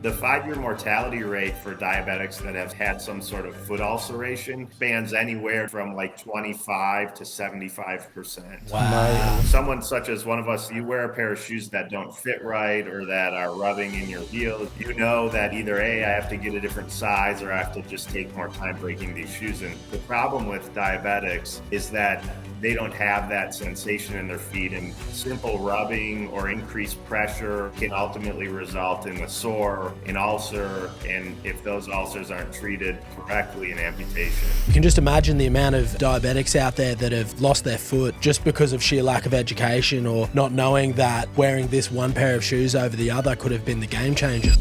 The 5-year mortality rate for diabetics that have had some sort of foot ulceration spans anywhere from like 25 to 75%. Wow. Someone such as one of us, you wear a pair of shoes that don't fit right or that are rubbing in your heel, you know that either A, I have to get a different size or I have to just take more time breaking these shoes in. The problem with diabetics is that they don't have that sensation in their feet, and simple rubbing or increased pressure can ultimately result in a sore, an ulcer, and if those ulcers aren't treated correctly, an amputation. You can just imagine the amount of diabetics out there that have lost their foot just because of sheer lack of education or not knowing that wearing this one pair of shoes over the other could have been the game changer.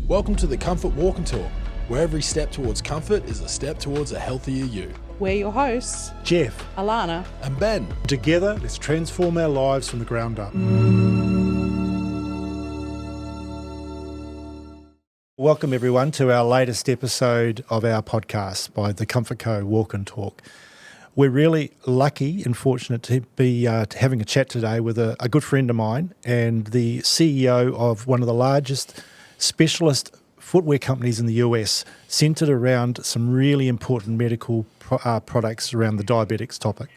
Welcome to the Comfort Walk and Talk, where every step towards comfort is a step towards a healthier you. We're your hosts, Jeff, Alana, And Ben. together let's transform our lives from the ground up. Welcome everyone to our latest episode of our podcast by the Comfort Co Walk and Talk. We're really lucky and fortunate to be having a chat today with a good friend of mine and the CEO of one of the largest specialist footwear companies in the US, centered around some really important medical products around the diabetics topic.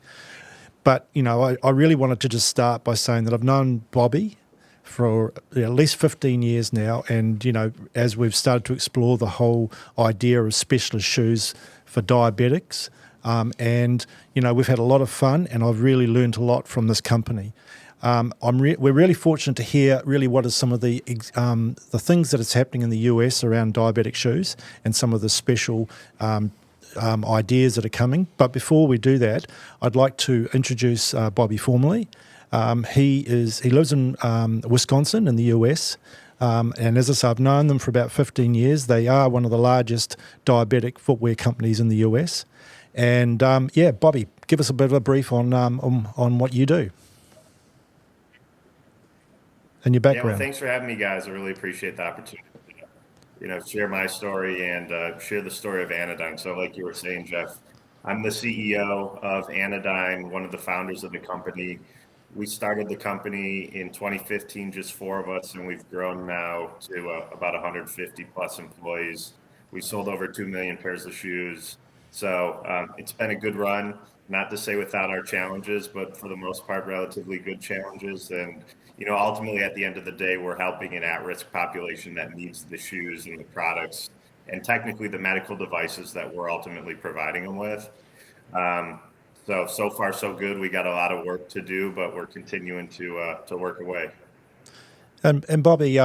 But, you know, I really wanted to just start by saying that I've known Bobby for at least 15 years now. And, you know, as we've started to explore the whole idea of specialist shoes for diabetics, and, you know, we've had a lot of fun and I've really learned a lot from this company. We're really fortunate to hear really what are some of the things that is happening in the US around diabetic shoes and some of the special ideas that are coming. But before we do that, I'd like to introduce Bobby formally. He lives in Wisconsin in the US. And as I say, I've known them for about 15 years. They are one of the largest diabetic footwear companies in the US. And Bobby, give us a bit of a brief on what you do and your background. Yeah, well, thanks for having me, guys. I really appreciate the opportunity to, share my story and share the story of Anodyne. So like you were saying, Jeff, I'm the CEO of Anodyne, one of the founders of the company. We started the company in 2015, just 4 of us, and we've grown now to about 150 plus employees. We sold over 2 million pairs of shoes. So it's been a good run, not to say without our challenges, but for the most part, relatively good challenges. And ultimately, at the end of the day, we're helping an at-risk population that needs the shoes and the products and technically the medical devices that we're ultimately providing them with. So far, so good. We got a lot of work to do, but we're continuing to work away. And Bobby,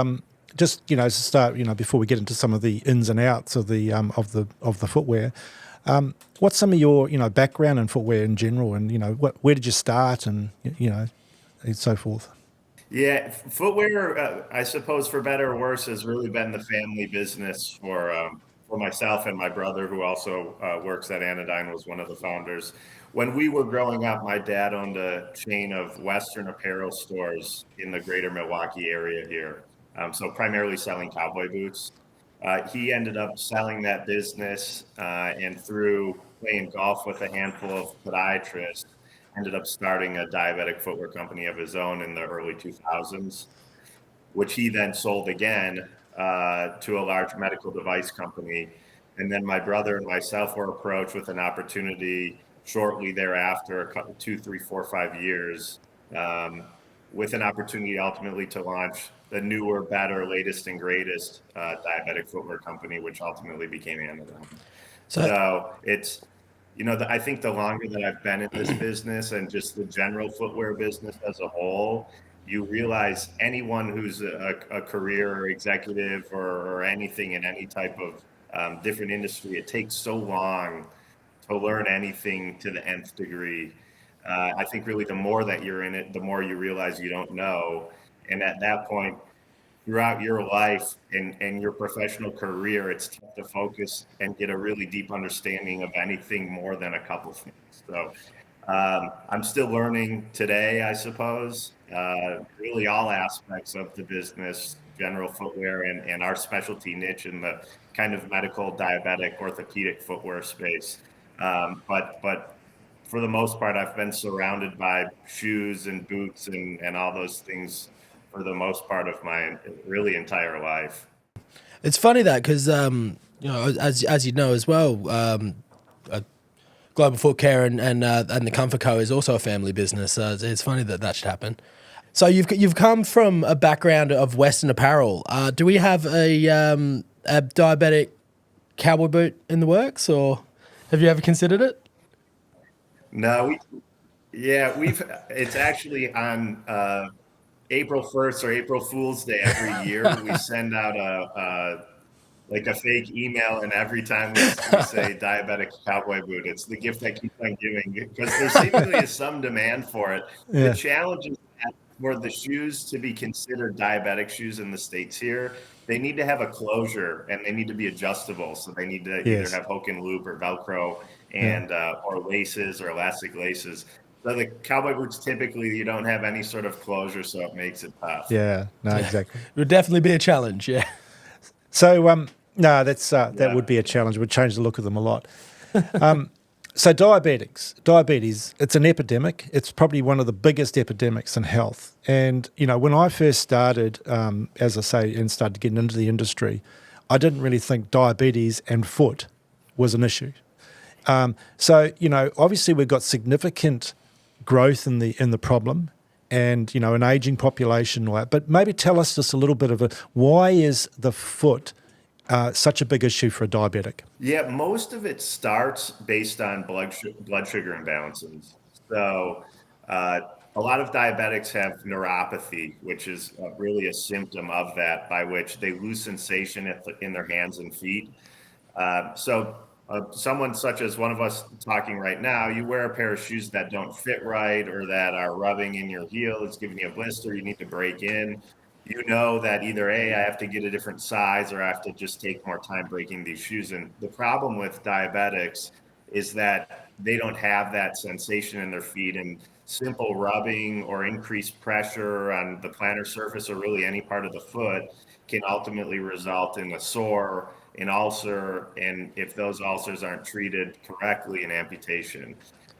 just to start, before we get into some of the ins and outs of the footwear, what's some of your background in footwear in general, and where did you start, and and so forth. Yeah, footwear, I suppose, for better or worse, has really been the family business for myself and my brother, who also works at Anodyne, was one of the founders. When we were growing up, my dad owned a chain of Western apparel stores in the greater Milwaukee area here, so primarily selling cowboy boots. He ended up selling that business, and through playing golf with a handful of podiatrists, ended up starting a diabetic footwear company of his own in the early 2000s, which he then sold again to a large medical device company. And then my brother and myself were approached with an opportunity shortly thereafter, 2, 3, 4, 5 years, with an opportunity ultimately to launch the newer, better, latest and greatest diabetic footwear company, which ultimately became Anodyne. So it's, I think the longer that I've been in this business and just the general footwear business as a whole, you realize anyone who's a career or executive or anything in any type of different industry, it takes so long to learn anything to the nth degree. I think really the more that you're in it, the more you realize you don't know. And at that point, throughout your life and your professional career, it's tough to focus and get a really deep understanding of anything more than a couple things. So I'm still learning today, I suppose, really all aspects of the business, general footwear and our specialty niche in the kind of medical, diabetic, orthopedic footwear space. But for the most part, I've been surrounded by shoes and boots and all those things for the most part of my really entire life. It's funny that because as you know as well, Global Foot Care and the Comfort Co is also a family business. So it's funny that should happen. So you've come from a background of Western apparel. Do we have a diabetic cowboy boot in the works, or have you ever considered it? No, it's actually on April 1st or April Fool's Day every year. We send out a fake email, and every time we say diabetic cowboy boot, it's the gift that keeps on giving, because there seemingly is some demand for it. Yeah. The challenge is that for the shoes to be considered diabetic shoes in the States here, they need to have a closure and they need to be adjustable. So they need to either have hook and loop or Velcro and or laces or elastic laces. So the cowboy boots, typically you don't have any sort of closure, so it makes it tough. Yeah, no, exactly. It would definitely be a challenge, yeah. So, no, that would be a challenge. It would change the look of them a lot. So diabetes, it's an epidemic. It's probably one of the biggest epidemics in health. And, when I first started, as I say, and started getting into the industry, I didn't really think diabetes and foot was an issue. So, obviously we've got significant growth in the problem and, an aging population. But maybe tell us just a little bit of why is the foot such a big issue for a diabetic? Yeah, most of it starts based on blood sugar imbalances. So a lot of diabetics have neuropathy, which is really a symptom of that, by which they lose sensation in their hands and feet. Someone such as one of us talking right now, you wear a pair of shoes that don't fit right or that are rubbing in your heel, it's giving you a blister, you need to break in. You know that either I have to get a different size or I have to just take more time breaking these shoes. And the problem with diabetics is that they don't have that sensation in their feet, and simple rubbing or increased pressure on the plantar surface or really any part of the foot can ultimately result in a sore, an ulcer, and if those ulcers aren't treated correctly, an amputation.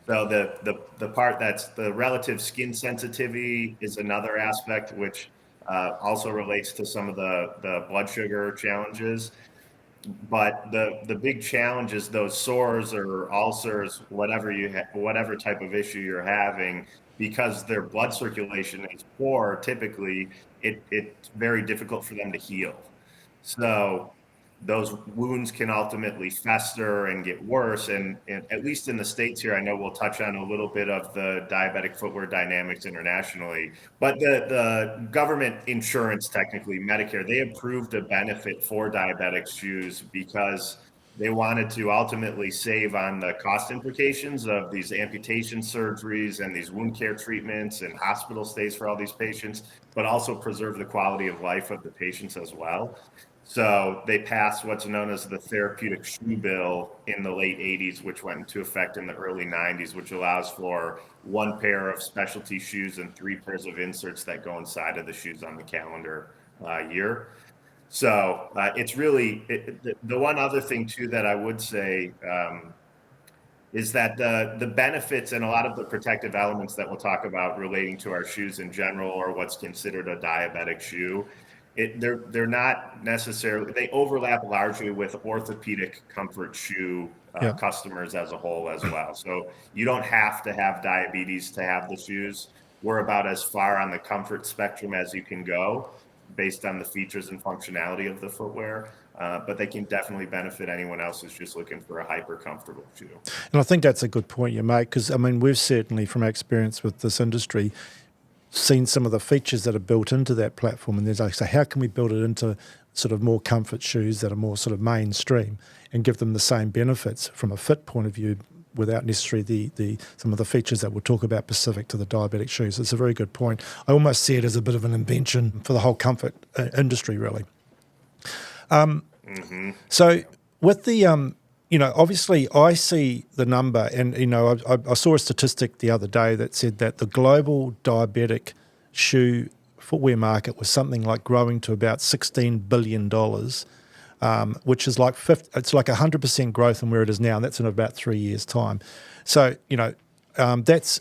So the part that's the relative skin sensitivity is another aspect, which also relates to some of the blood sugar challenges. But the big challenge is those sores or ulcers, whatever type of issue you're having, because their blood circulation is poor, typically it's very difficult for them to heal. So those wounds can ultimately fester and get worse. And at least in the States here, I know we'll touch on a little bit of the diabetic footwear dynamics internationally, but the government insurance, technically Medicare, they approved a benefit for diabetic shoes because they wanted to ultimately save on the cost implications of these amputation surgeries and these wound care treatments and hospital stays for all these patients, but also preserve the quality of life of the patients as well. So they passed what's known as the Therapeutic Shoe Bill in the late 80s, which went into effect in the early 90s, which allows for one pair of specialty shoes and 3 pairs of inserts that go inside of the shoes on the calendar year. So it's really the one other thing too that I would say is that the benefits and a lot of the protective elements that we'll talk about relating to our shoes in general, or what's considered a diabetic shoe, they're not necessarily, they overlap largely with orthopedic comfort shoe customers as a whole as well. So you don't have to have diabetes to have the shoes. We're about as far on the comfort spectrum as you can go based on the features and functionality of the footwear. But they can definitely benefit anyone else who's just looking for a hyper comfortable shoe. And I think that's a good point you make, because we've certainly, from our experience with this industry, seen some of the features that are built into that platform, and there's like, so how can we build it into sort of more comfort shoes that are more sort of mainstream and give them the same benefits from a fit point of view without necessarily the some of the features that we'll talk about specific to the diabetic shoes. It's a very good point. I almost see it as a bit of an invention for the whole comfort industry, really. So with the obviously I see the number, and I saw a statistic the other day that said that the global diabetic shoe footwear market was something like growing to about $16 billion, which is like it's like 100% growth from where it is now, and that's in about 3 years' time. So that's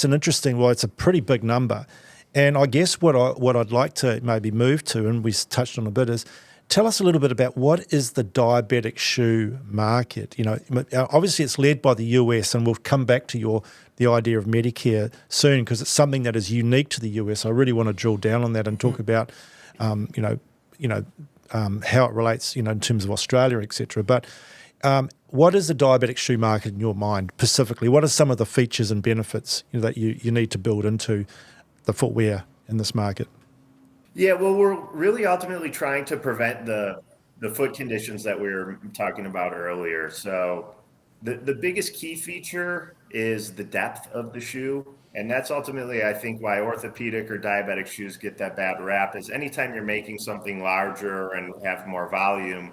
an interesting. Well, it's a pretty big number, and I guess what I'd like to maybe move to, and we touched on a bit, is tell us a little bit about what is the diabetic shoe market. You know, obviously it's led by the US, and we'll come back to the idea of Medicare soon because it's something that is unique to the US. I really want to drill down on that and talk about, how it relates, in terms of Australia, etc. But what is the diabetic shoe market in your mind specifically? What are some of the features and benefits that you need to build into the footwear in this market? Yeah, well, we're really ultimately trying to prevent the foot conditions that we were talking about earlier. So the biggest key feature is the depth of the shoe. And that's ultimately, I think, why orthopedic or diabetic shoes get that bad rap is anytime you're making something larger and have more volume,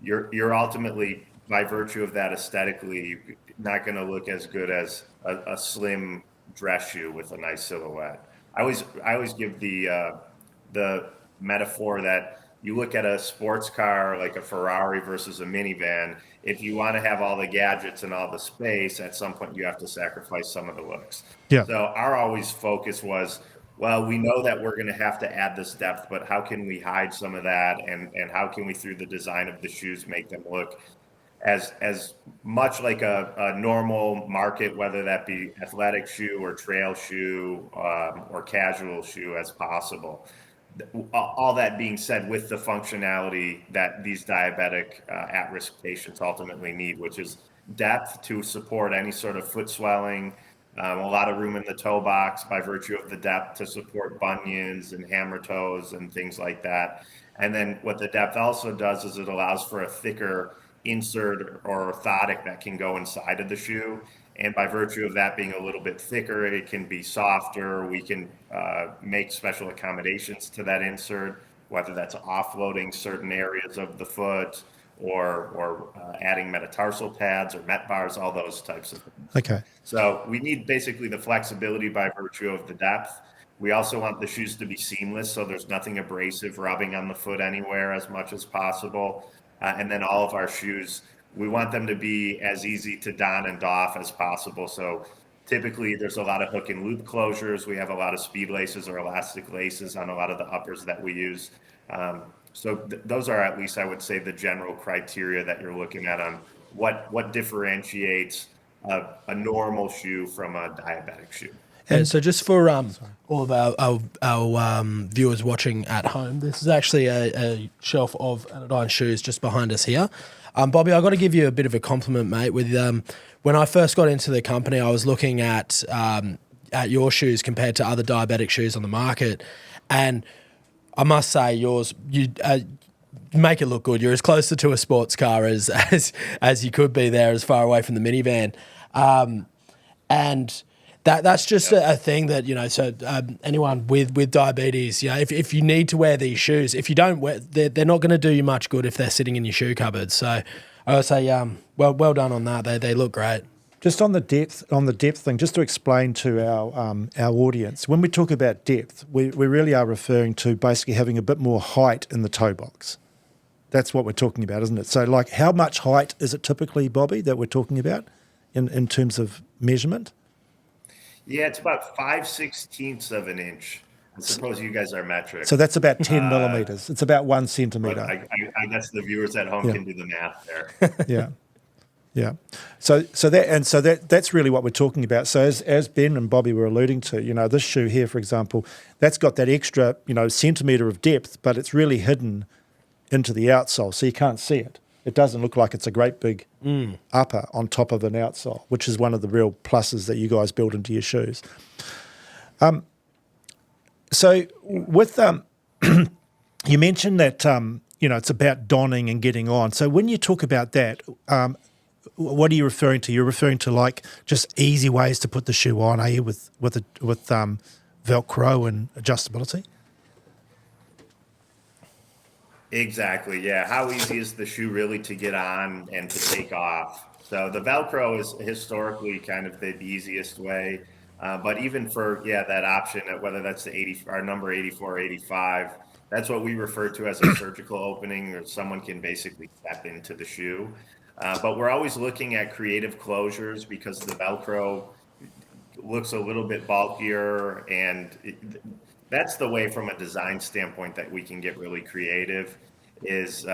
you're ultimately, by virtue of that aesthetically, not going to look as good as a slim dress shoe with a nice silhouette. I always give the metaphor that you look at a sports car like a Ferrari versus a minivan. If you want to have all the gadgets and all the space, at some point you have to sacrifice some of the looks. Yeah. So our always focus was, well, we know that we're going to have to add this depth, but how can we hide some of that? And how can we, through the design of the shoes, make them look as much like a normal market, whether that be athletic shoe or trail shoe or casual shoe as possible. All that being said, with the functionality that these diabetic at-risk patients ultimately need, which is depth to support any sort of foot swelling, a lot of room in the toe box by virtue of the depth to support bunions and hammer toes and things like that. And then what the depth also does is it allows for a thicker insert or orthotic that can go inside of the shoe. And by virtue of that being a little bit thicker, it can be softer. We can make special accommodations to that insert, whether that's offloading certain areas of the foot or adding metatarsal pads or met bars, all those types of things. Okay. So we need basically the flexibility by virtue of the depth. We also want the shoes to be seamless, so there's nothing abrasive rubbing on the foot anywhere as much as possible. And then all of our shoes, we want them to be as easy to don and doff as possible. So typically there's a lot of hook and loop closures. We have a lot of speed laces or elastic laces on a lot of the uppers that we use. Those are, at least I would say, the general criteria that you're looking at on what differentiates a normal shoe from a diabetic shoe. And so just for all of our viewers watching at home, this is actually a shelf of Anodyne shoes just behind us here. Bobby, I've got to give you a bit of a compliment, mate. With when I first got into the company, I was looking at your shoes compared to other diabetic shoes on the market, and I must say yours, you make it look good. You're as closer to a sports car as you could be there, as far away from the minivan, and. That's just a thing that, so anyone with diabetes, if you need to wear these shoes, if you don't wear, they're not going to do you much good if they're sitting in your shoe cupboard. So I would say, well done on that. They look great. Just on the depth thing, just to explain to our audience, when we talk about depth, we really are referring to basically having a bit more height in the toe box. That's what we're talking about, isn't it? So like how much height is it typically, Bobby, that we're talking about in terms of measurement? Yeah, it's about 5/16 of an inch. I suppose you guys are metric. So that's about 10 millimeters. It's about 1 centimeter. I guess the viewers at home can do the math there. Yeah. So that's really what we're talking about. So as Ben and Bobby were alluding to, this shoe here, for example, that's got that extra, centimeter of depth, but it's really hidden into the outsole, so you can't see it. It doesn't look like it's a great big upper on top of an outsole, which is one of the real pluses that you guys build into your shoes. So with you mentioned that it's about donning and getting on. So when you talk about that, what are you referring to? You're referring to like just easy ways to put the shoe on, are you, with Velcro and adjustability? Exactly, yeah. How easy is the shoe really to get on and to take off? So the Velcro is historically kind of the easiest way. But even for, that option, whether that's our number 84 or 85, that's what we refer to as a surgical opening, or someone can basically step into the shoe. But we're always looking at creative closures because the Velcro looks a little bit bulkier, and that's the way from a design standpoint that we can get really creative. is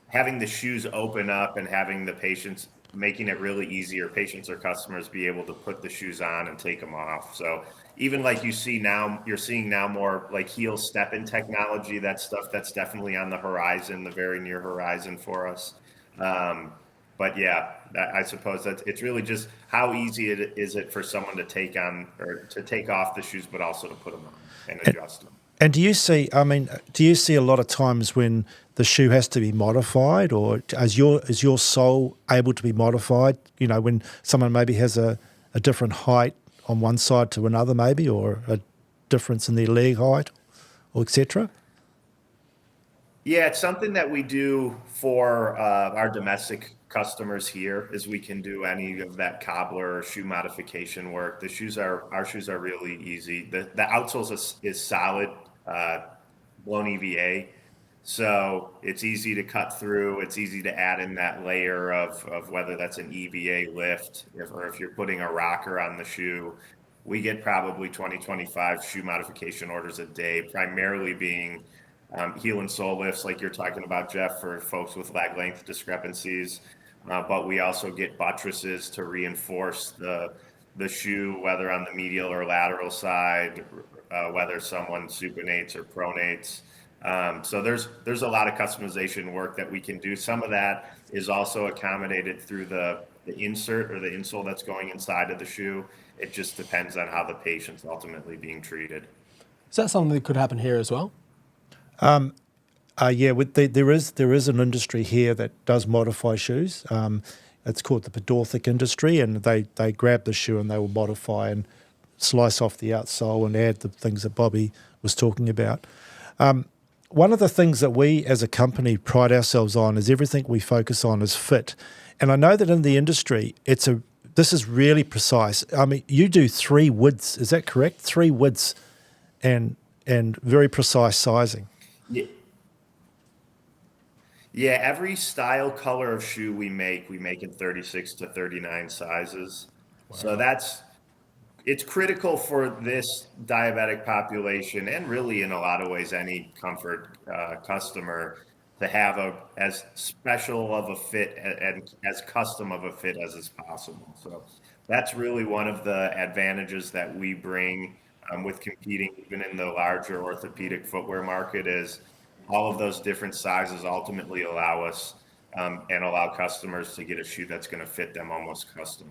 having the shoes open up and having the patients, making it really easier, patients or customers be able to put the shoes on and take them off. So even like you're seeing now more like heel step-in technology, that stuff that's definitely on the horizon, the very near horizon for us. But yeah, I suppose that it's really just how easy is it for someone to take on or to take off the shoes, but also to put them on and adjust them. And do you see a lot of times when the shoe has to be modified, or is your sole able to be modified? You know, when someone maybe has a different height on one side to another, maybe, or a difference in their leg height, or etc. Yeah, it's something that we do for our domestic customers here, is we can do any of that cobbler or shoe modification work. Our shoes are really easy. The outsole is solid, blown EVA, so it's easy to cut through. It's easy to add in that layer of whether that's an EVA lift or if you're putting a rocker on the shoe. We get probably 25 shoe modification orders a day, primarily being heel and sole lifts like you're talking about, Jeff, for folks with leg length discrepancies. But we also get buttresses to reinforce the shoe, whether on the medial or lateral side, whether someone supinates or pronates. So there's a lot of customization work that we can do. Some of that is also accommodated through the insert or the insole that's going inside of the shoe. It just depends on how the patient's ultimately being treated. Is that something that could happen here as well? Yeah, there is an industry here that does modify shoes. It's called the podorthic industry, and they grab the shoe and they will modify and slice off the outsole and add the things that Bobby was talking about. One of the things that we as a company pride ourselves on is everything we focus on is fit. And I know that in the industry, this is really precise. I mean, you do 3 widths, is that correct? 3 widths and very precise sizing. Yeah, every style, color of shoe we make in 36 to 39 sizes. Wow. So it's critical for this diabetic population, and really in a lot of ways any comfort customer, to have as special of a fit and as custom of a fit as is possible. So that's really one of the advantages that we bring with competing even in the larger orthopedic footwear market, is all of those different sizes ultimately allow us and allow customers to get a shoe that's going to fit them almost custom.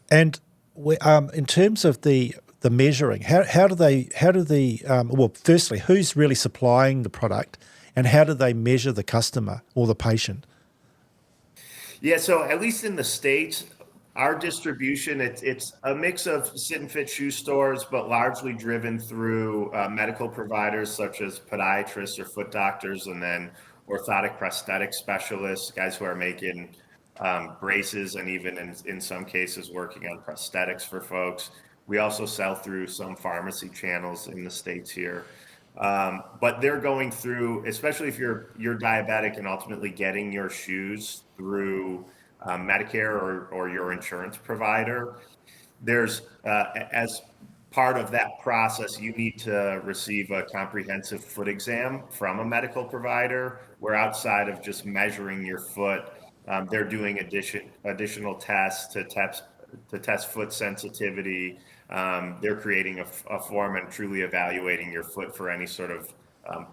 And in terms of the measuring, how do they well, firstly, who's really supplying the product, and how do they measure the customer or the patient? Yeah, so at least in the States, our distribution, it's a mix of sit and fit shoe stores, but largely driven through medical providers such as podiatrists or foot doctors, and then orthotic prosthetic specialists, guys who are making braces and even in some cases working on prosthetics for folks. We also sell through some pharmacy channels in the States here. But they're going through, especially if you're diabetic and ultimately getting your shoes through Medicare or your insurance provider, there's as part of that process, you need to receive a comprehensive foot exam from a medical provider, where outside of just measuring your foot, they're doing additional tests to test foot sensitivity. They're creating a form and truly evaluating your foot for any sort of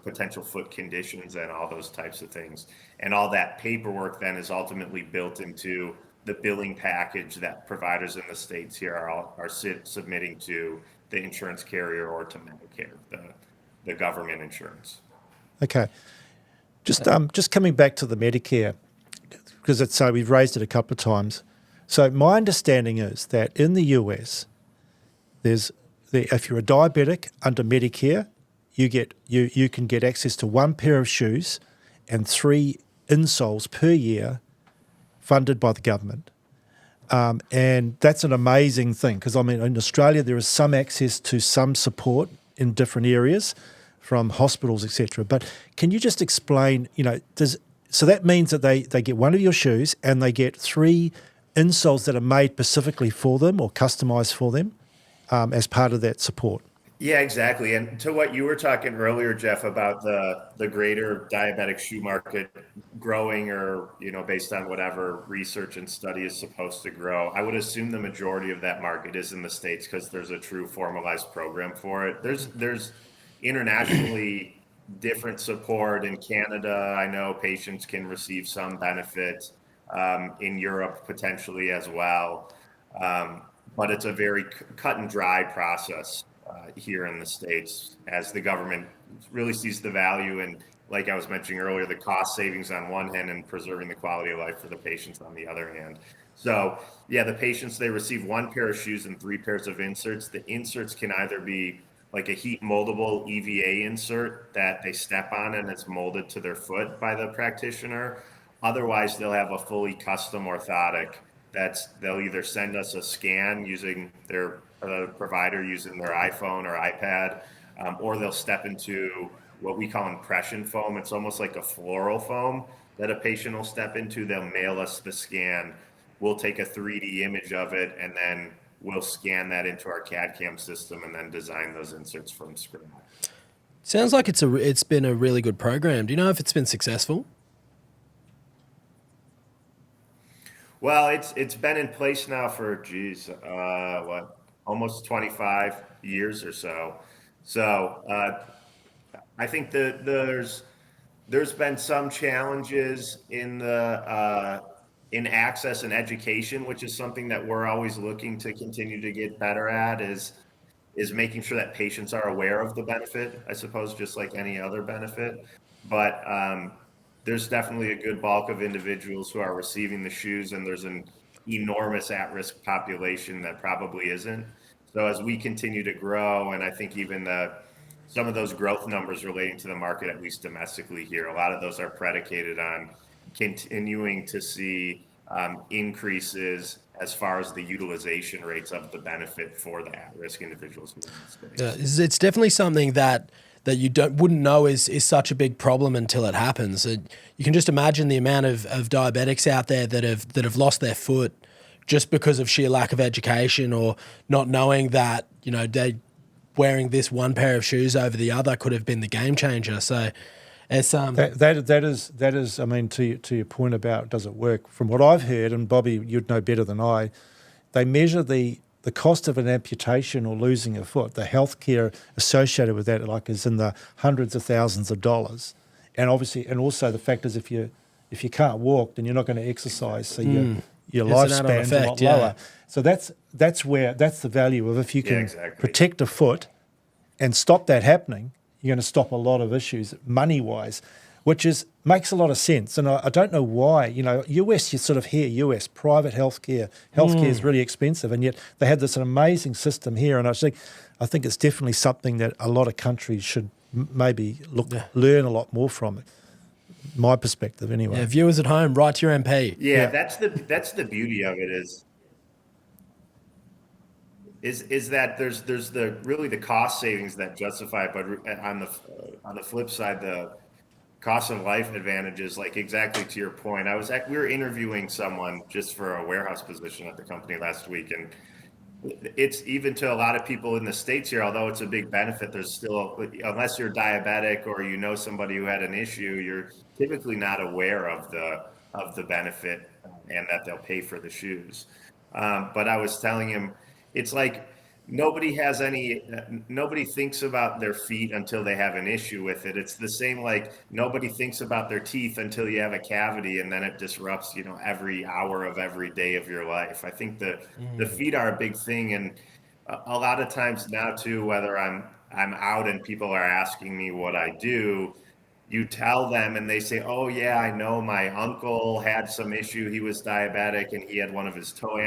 potential foot conditions and all those types of things. And all that paperwork then is ultimately built into the billing package that providers in the States here are submitting to the insurance carrier or to Medicare, the government insurance. Okay. Just coming back to the Medicare, because we've raised it a couple of times. So my understanding is that in the US, if you're a diabetic under Medicare, you can get access to 1 pair of shoes and 3 insoles per year funded by the government. And that's an amazing thing, because I mean, in Australia, there is some access to some support in different areas from hospitals, etc. But can you just explain, so that means that they get 1 of your shoes and they get 3 insoles that are made specifically for them or customized for them as part of that support? Yeah, exactly. And to what you were talking earlier, Jeff, about the greater diabetic shoe market growing, or based on whatever research and study is supposed to grow, I would assume the majority of that market is in the States because there's a true formalized program for it. There's internationally different support in Canada. I know patients can receive some benefit, in Europe potentially as well. Um, but it's a very cut and dry process here in the States, as the government really sees the value in, like I was mentioning earlier, the cost savings on one hand and preserving the quality of life for the patients on the other hand. So, yeah, the patients, they receive one pair of shoes and three pairs of inserts. The inserts can either be like a heat moldable EVA insert that they step on and it's molded to their foot by the practitioner. Otherwise, they'll have a fully custom orthotic they'll either send us a scan using their provider using their iPhone or iPad, or they'll step into what we call impression foam. It's almost like a floral foam that a patient will step into. They'll mail us the scan. We'll take a 3D image of it, and then we'll scan that into our CAD CAM system and then design those inserts from scratch. Sounds like it's been a really good program. Do you know if it's been successful? Well, it's been in place now for almost 25 years or so. So I think that there's been some challenges in access and education, which is something that we're always looking to continue to get better at. Is making sure that patients are aware of the benefit, I suppose, just like any other benefit. But there's definitely a good bulk of individuals who are receiving the shoes, and there's an enormous at-risk population that probably isn't. So as we continue to grow, and I think even some of those growth numbers relating to the market, at least domestically here, a lot of those are predicated on continuing to see increases as far as the utilization rates of the benefit for the at-risk individuals in the space. It's definitely something that you wouldn't know is such a big problem until it happens. You can just imagine the amount of diabetics out there that have lost their foot just because of sheer lack of education, or not knowing that they wearing this one pair of shoes over the other could have been the game changer. So it's that is. I mean, to your point about does it work? From what I've heard, and Bobby, you'd know better than I, they measure the cost of an amputation or losing a foot, the healthcare associated with that, like, is in the hundreds of thousands of dollars, and obviously, and also the fact is if you can't walk, then you're not going to exercise, so your lifespan's a lot lower. So that's the value of, if you can protect a foot and stop that happening, you're going to stop a lot of issues money wise, which makes a lot of sense. And I don't know why, US, you sort of hear US private healthcare is really expensive, and yet they have this amazing system here. And I think it's definitely something that a lot of countries should maybe learn a lot more from it. My perspective, anyway. Yeah, viewers at home, write to your MP. Yeah, that's the beauty of it is that there's the cost savings that justify it, but on the flip side, the cost of life advantages, like exactly to your point. We were interviewing someone just for a warehouse position at the company last week, and it's, even to a lot of people in the States here, although it's a big benefit, there's still, unless you're diabetic or somebody who had an issue, you're typically not aware of the benefit and that they'll pay for the shoes. But I was telling him, it's like nobody thinks about their feet until they have an issue with it. It's the same, like nobody thinks about their teeth until you have a cavity, and then it disrupts, every hour of every day of your life. I think the feet are a big thing. And a lot of times now too, whether I'm out and people are asking me what I do, you tell them and they say, oh yeah, I know my uncle had some issue. He was diabetic and he had one of his toes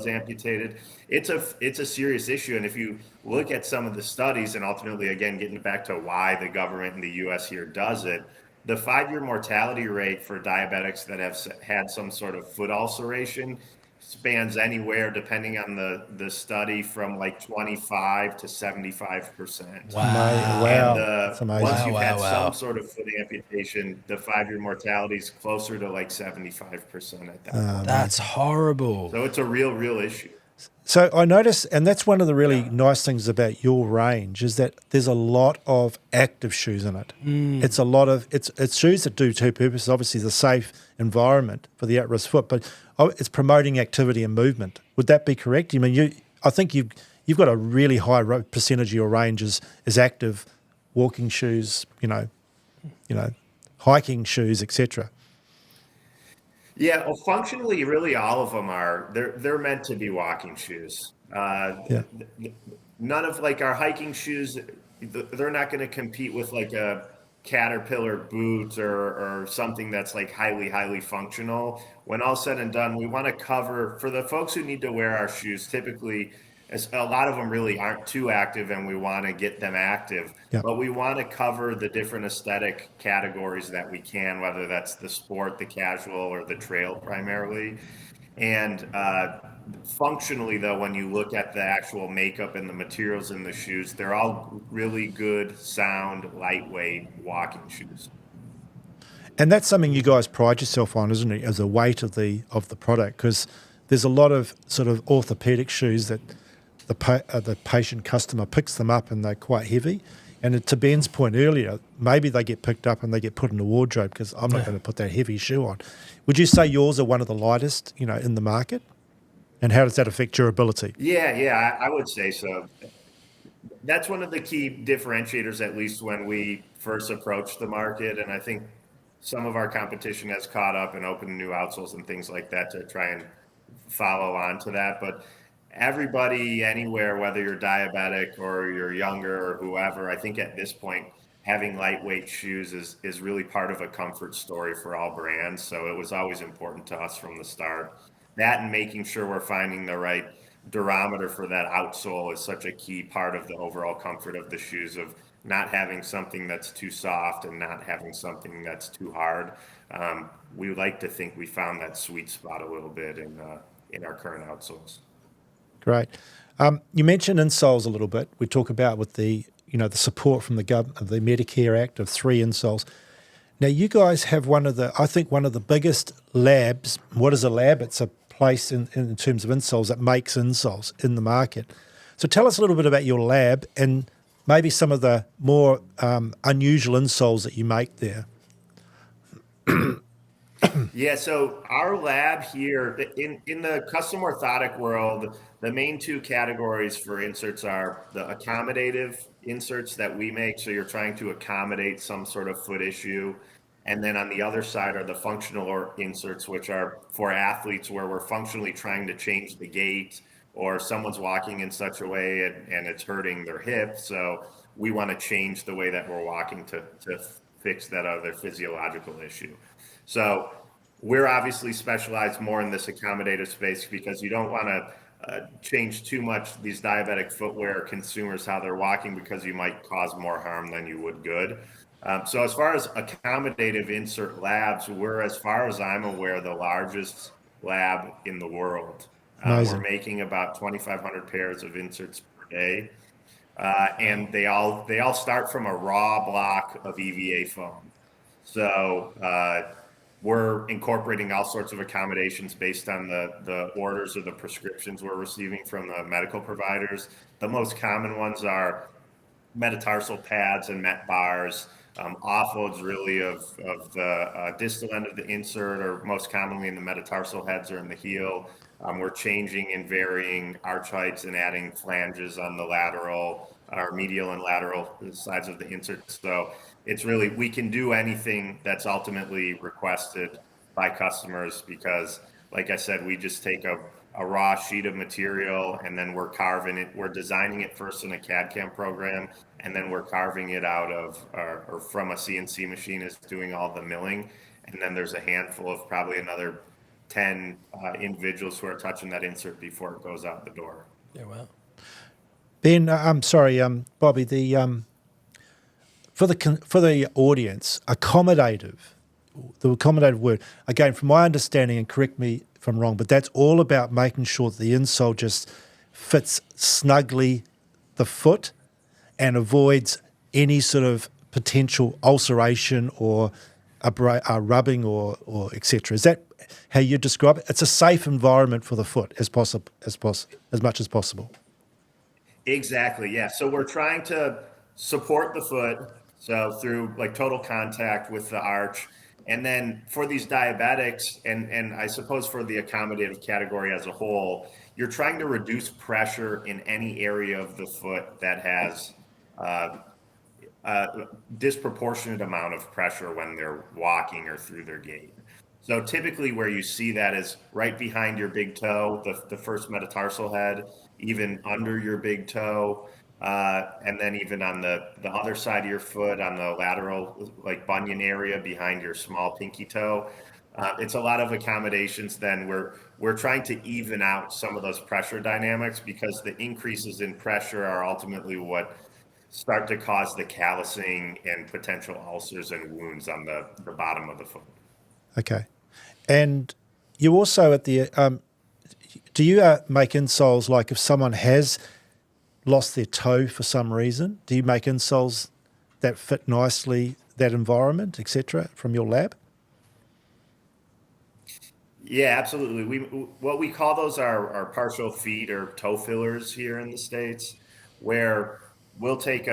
amputated. It's a serious issue. And if you look at some of the studies, and ultimately, again, getting back to why the government in the US here does it, the 5-year mortality rate for diabetics that have had some sort of foot ulceration spans anywhere, depending on the study, from like 25 to 75%. Wow. And That's amazing. once you've had some sort of foot amputation, the 5-year mortality is closer to like 75% at that point. That's horrible. So it's a real issue. So I notice, and that's one of the really nice things about your range, is that there's a lot of active shoes in it. It's a lot of it's shoes that do two purposes. Obviously, the safe environment for the at-risk foot, but it's promoting activity and movement. Would that be correct? I mean, I think you've got a really high percentage of your range is active walking shoes, hiking shoes, etc. Yeah, well, functionally, really, all of them are. They're meant to be walking shoes. Yeah. None of like our hiking shoes. They're not going to compete with like a Caterpillar boot or something that's like highly functional. When all said and done, we want to cover for the folks who need to wear our shoes. Typically, a lot of them really aren't too active, and we want to get them active. Yeah. But we want to cover the different aesthetic categories that we can, whether that's the sport, the casual, or the trail primarily. And functionally, though, when you look at the actual makeup and the materials in the shoes, they're all really good, sound, lightweight walking shoes. And that's something you guys pride yourself on, isn't it, as a weight of the product? Because there's a lot of sort of orthopedic shoes that the patient customer picks them up and they're quite heavy. And to Ben's point earlier, maybe they get picked up and they get put in a wardrobe because I'm not going to put that heavy shoe on. Would you say yours are one of the lightest, in the market? And how does that affect durability? Yeah, I would say so. That's one of the key differentiators, at least when we first approached the market. And I think some of our competition has caught up and opened new outsoles and things like that to try and follow on to that. But everybody anywhere, whether you're diabetic or you're younger or whoever, I think at this point, having lightweight shoes is really part of a comfort story for all brands. So it was always important to us from the start. That and making sure we're finding the right durometer for that outsole is such a key part of the overall comfort of the shoes, of not having something that's too soft and not having something that's too hard. We like to think we found that sweet spot a little bit in our current outsoles. Great. You mentioned insoles a little bit. We talk about with the the support from the government, the Medicare Act of 3 insoles. Now you guys have one of the biggest labs. What is a lab? It's a place in terms of insoles that makes insoles in the market. So tell us a little bit about your lab and maybe some of the more unusual insoles that you make there. Yeah, so our lab here in the custom orthotic world, the main two categories for inserts are the accommodative inserts that we make. So you're trying to accommodate some sort of foot issue. And then on the other side are the functional inserts, which are for athletes where we're functionally trying to change the gait, or someone's walking in such a way and it's hurting their hip. So we want to change the way that we're walking to fix that other physiological issue. So we're obviously specialized more in this accommodative space because you don't want to change too much these diabetic footwear consumers how they're walking, because you might cause more harm than you would good. So as far as accommodative insert labs, we're, as far as I'm aware, the largest lab in the world. We're making about 2,500 pairs of inserts per day. And they all start from a raw block of EVA foam. So we're incorporating all sorts of accommodations based on the orders or the prescriptions we're receiving from the medical providers. The most common ones are metatarsal pads and met bars. Offloads really of the distal end of the insert, or most commonly in the metatarsal heads or in the heel. We're changing and varying arch heights and adding flanges on the lateral or medial and lateral sides of the insert. So it's really, we can do anything that's ultimately requested by customers, because like I said, we just take a raw sheet of material and then we're carving it. We're designing it first in a CAD/CAM program, and then we're carving it out of or from a CNC machine is doing all the milling. And then there's a handful of probably another 10 individuals who are touching that insert before it goes out the door. Yeah, wow. Ben, I'm sorry, Bobby. For the audience, accommodative. The accommodative word, again, from my understanding, and correct me if I'm wrong, but that's all about making sure that the insole just fits snugly the foot and avoids any sort of potential ulceration or a rubbing or etc. how you describe it. It's a safe environment for the foot as much as possible. Exactly. Yeah. So we're trying to support the foot. So through like total contact with the arch. And then for these diabetics and I suppose for the accommodative category as a whole, you're trying to reduce pressure in any area of the foot that has uh, a disproportionate amount of pressure when they're walking or through their gait. So typically where you see that is right behind your big toe, the first metatarsal head, even under your big toe, and then even on the other side of your foot, on the lateral, like bunion area behind your small pinky toe. It's a lot of accommodations. Then we're trying to even out some of those pressure dynamics because the increases in pressure are ultimately what start to cause the callousing and potential ulcers and wounds on the bottom of the foot. Okay. And you also do you make insoles like if someone has lost their toe for some reason, do you make insoles that fit nicely that environment, etc., from your lab? Yeah, absolutely. What we call those are partial feet or toe fillers here in the States, where we'll take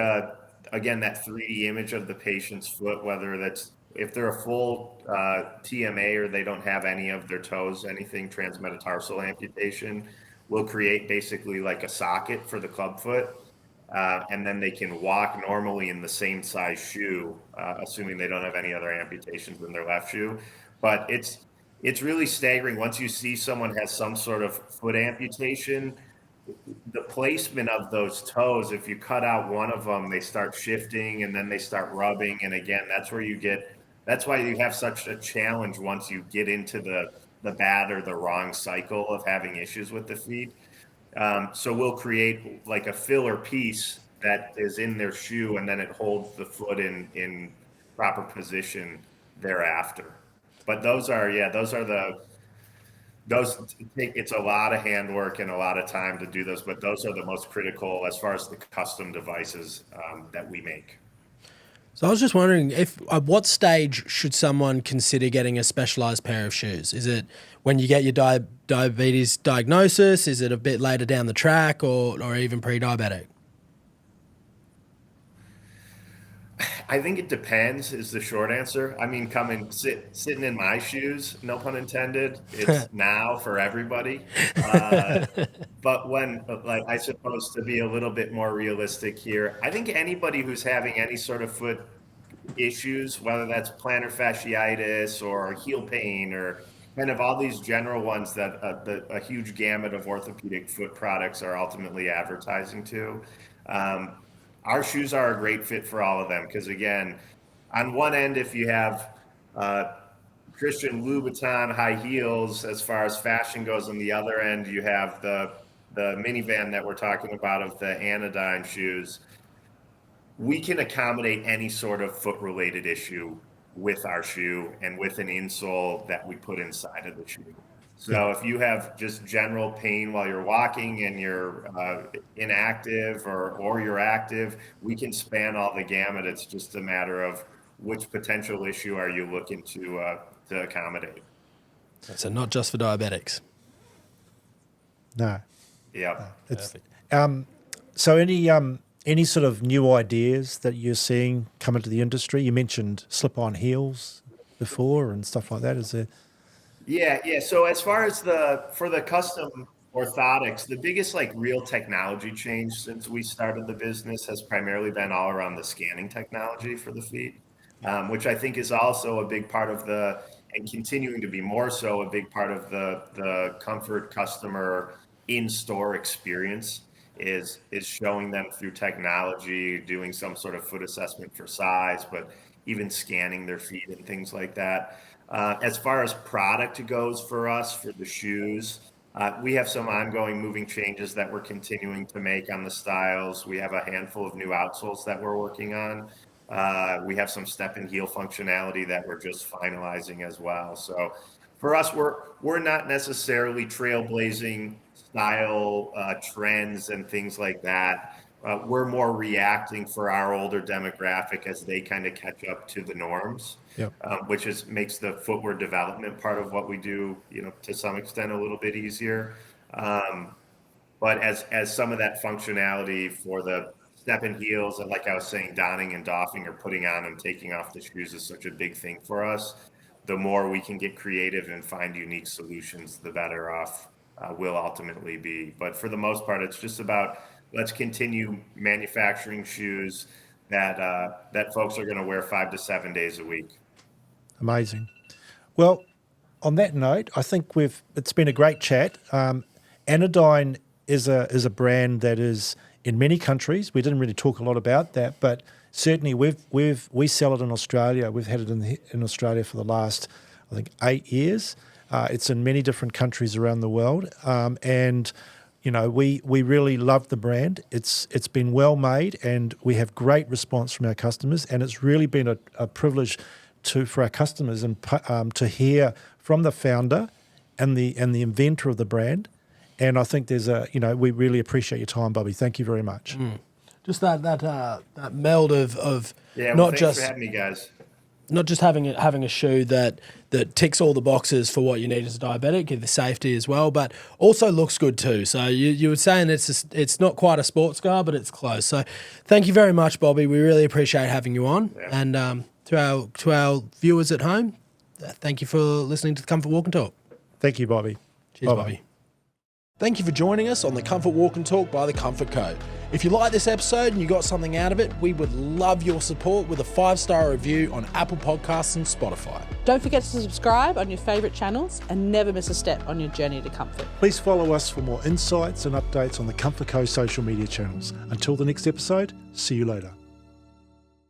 again that 3D image of the patient's foot, whether that's if they're a full TMA or they don't have any of their toes, anything transmetatarsal amputation, we'll create basically like a socket for the club foot. And then they can walk normally in the same size shoe, assuming they don't have any other amputations in their left shoe. But it's really staggering once you see someone has some sort of foot amputation. The placement of those toes, if you cut out one of them, they start shifting and then they start rubbing. And again, that's why you have such a challenge once you get into the bad or the wrong cycle of having issues with the feet. So we'll create like a filler piece that is in their shoe, and then it holds the foot in proper position thereafter. But those are it's a lot of handwork and a lot of time to do those, but those are the most critical as far as the custom devices that we make. So I was just wondering, if at what stage should someone consider getting a specialized pair of shoes? Is it when you get your diabetes diagnosis? Is it a bit later down the track, or even pre-diabetic? I think it depends is the short answer. I mean, sitting in my shoes, no pun intended, it's now for everybody. But when, like, I suppose to be a little bit more realistic here, I think anybody who's having any sort of foot issues, whether that's plantar fasciitis or heel pain or kind of all these general ones that a huge gamut of orthopedic foot products are ultimately advertising to. Our shoes are a great fit for all of them because, again, on one end, if you have Christian Louboutin high heels as far as fashion goes, on the other end, you have the minivan that we're talking about of the Anodyne shoes. We can accommodate any sort of foot-related issue with our shoe and with an insole that we put inside of the shoe. So if you have just general pain while you're walking and you're inactive or you're active, we can span all the gamut. It's just a matter of which potential issue are you looking to accommodate. So not just for diabetics. No. Yeah. It's, so any sort of new ideas that you're seeing come into the industry? You mentioned slip-on heels before and stuff like that. Is there? Yeah. So as far as for the custom orthotics, the biggest like real technology change since we started the business has primarily been all around the scanning technology for the feet, which I think is also a big part of and continuing to be more so a big part of the comfort customer in-store experience is showing them through technology, doing some sort of foot assessment for size, but even scanning their feet and things like that. As far as product goes for us, for the shoes, we have some ongoing moving changes that we're continuing to make on the styles. We have a handful of new outsoles that we're working on. We have some step and heel functionality that we're just finalizing as well. So for us, we're not necessarily trailblazing style trends and things like that. we're more reacting for our older demographic as they kind of catch up to the norms, Yep. which makes the footwear development part of what we do, to some extent a little bit easier. But as some of that functionality for the step and heels, and like I was saying, donning and doffing or putting on and taking off the shoes is such a big thing for us. The more we can get creative and find unique solutions, the better off we'll ultimately be. But for the most part, it's just about let's continue manufacturing shoes that folks are going to wear 5 to 7 days a week. Amazing. Well, on that note, I think it's been a great chat. Anodyne is a brand that is in many countries. We didn't really talk a lot about that, but certainly we sell it in Australia. We've had it in Australia for the last, I think, 8 years. It's in many different countries around the world, and we really love the brand. It's been well made, and we have great response from our customers. And it's really been a privilege for our customers and to hear from the founder and the inventor of the brand. And I think we really appreciate your time, Bobby. Thank you very much. Just that meld of Yeah, not thanks just for having me, guys. not just having a shoe that ticks all the boxes for what you need as a diabetic, the safety as well, but also looks good too. So you were saying it's not quite a sports car, but it's close. So thank you very much, Bobby. We really appreciate having you on. Yeah. And to our viewers at home, thank you for listening to the Comfort Walk and Talk. Thank you, Bobby. Cheers, Bye-bye. Bobby. Thank you for joining us on the Comfort Walk and Talk by the Comfort Co. If you like this episode and you got something out of it, we would love your support with a 5-star review on Apple Podcasts and Spotify. Don't forget to subscribe on your favourite channels and never miss a step on your journey to comfort. Please follow us for more insights and updates on the Comfort Co social media channels. Until the next episode, see you later.